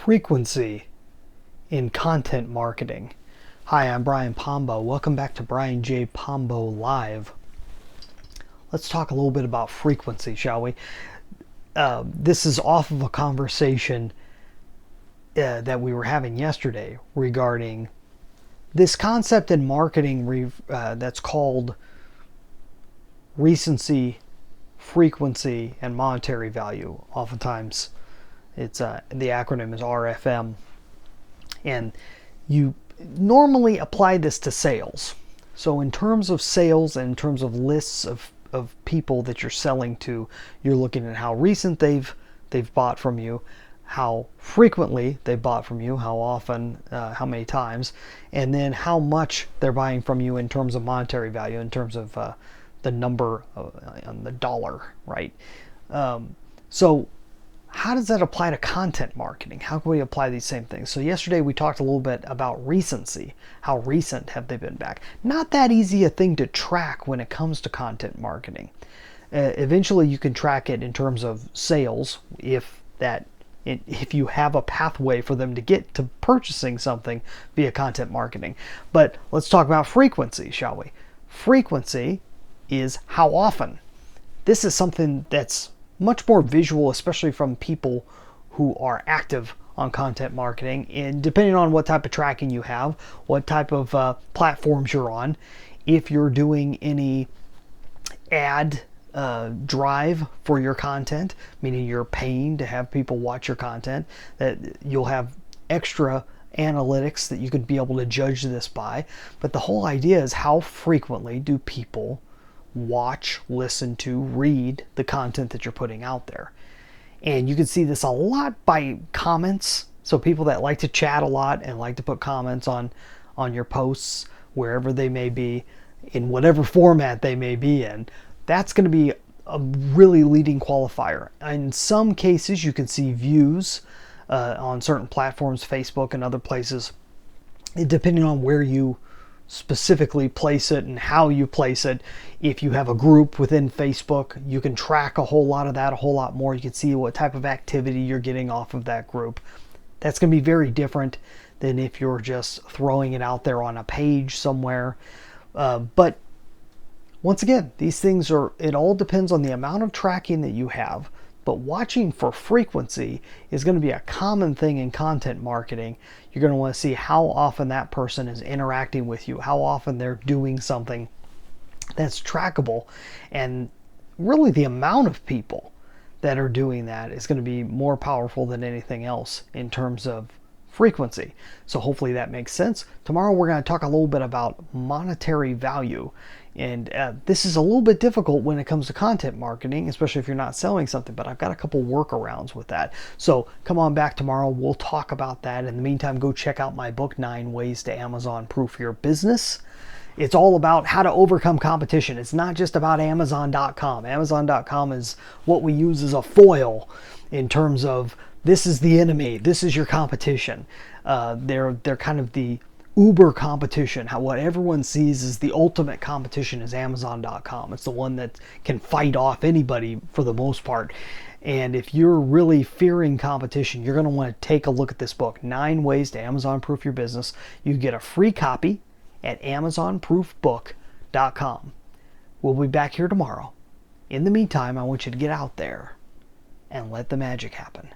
frequency in content marketing. Hi, I'm Brian Pombo. Welcome back to Brian J. Pombo Live. Let's talk a little bit about frequency, shall we? This is off of a conversation that we were having yesterday regarding this concept in marketing that's called recency, frequency, and monetary value. Oftentimes, it's the acronym is RFM, and you normally apply this to sales. So in terms of sales and in terms of lists of people that you're selling to, you're looking at how recent they've bought from you, how frequently they bought from you, how often, how many times, and then how much they're buying from you in terms of monetary value, in terms of the number on the dollar, right? So how does that apply to content marketing? How can we apply these same things? So yesterday we talked a little bit about recency. How recent have they been back? Not that easy a thing to track when it comes to content marketing. Eventually you can track it in terms of sales if you have a pathway for them to get to purchasing something via content marketing. But let's talk about frequency, shall we? Frequency is how often. This is something that's much more visual, especially from people who are active on content marketing, and depending on what type of tracking you have, what type of platforms you're on, if you're doing any ad drive for your content, meaning you're paying to have people watch your content, that you'll have extra analytics that you could be able to judge this by. But the whole idea is, how frequently do people watch, listen to, read the content that you're putting out there? And you can see this a lot by comments. So people that like to chat a lot and like to put comments on your posts, wherever they may be, in whatever format they may be in, that's going to be a really leading qualifier. In some cases, you can see views on certain platforms, Facebook and other places, depending on where you specifically place it and how you place it. If you have a group within Facebook, you can track a whole lot of that, a whole lot more. You can see what type of activity you're getting off of that group. That's going to be very different than if you're just throwing it out there on a page somewhere. But once again, these things it all depends on the amount of tracking that you have. But watching for frequency is going to be a common thing in content marketing. You're going to want to see how often that person is interacting with you, how often they're doing something that's trackable. And really the amount of people that are doing that is going to be more powerful than anything else in terms of frequency. So hopefully that makes sense. Tomorrow we're going to talk a little bit about monetary value. And this is a little bit difficult when it comes to content marketing, especially if you're not selling something, but I've got a couple workarounds with that. So come on back tomorrow. We'll talk about that. In the meantime, go check out my book, 9 Ways to Amazon Proof Your Business. It's all about how to overcome competition. It's not just about Amazon.com. Amazon.com is what we use as a foil in terms of, this is the enemy, this is your competition. They're kind of the uber competition. What everyone sees as the ultimate competition is Amazon.com. It's the one that can fight off anybody for the most part. And if you're really fearing competition, you're going to want to take a look at this book, 9 Ways to Amazon Proof Your Business. You get a free copy at AmazonProofBook.com. We'll be back here tomorrow. In the meantime, I want you to get out there and let the magic happen.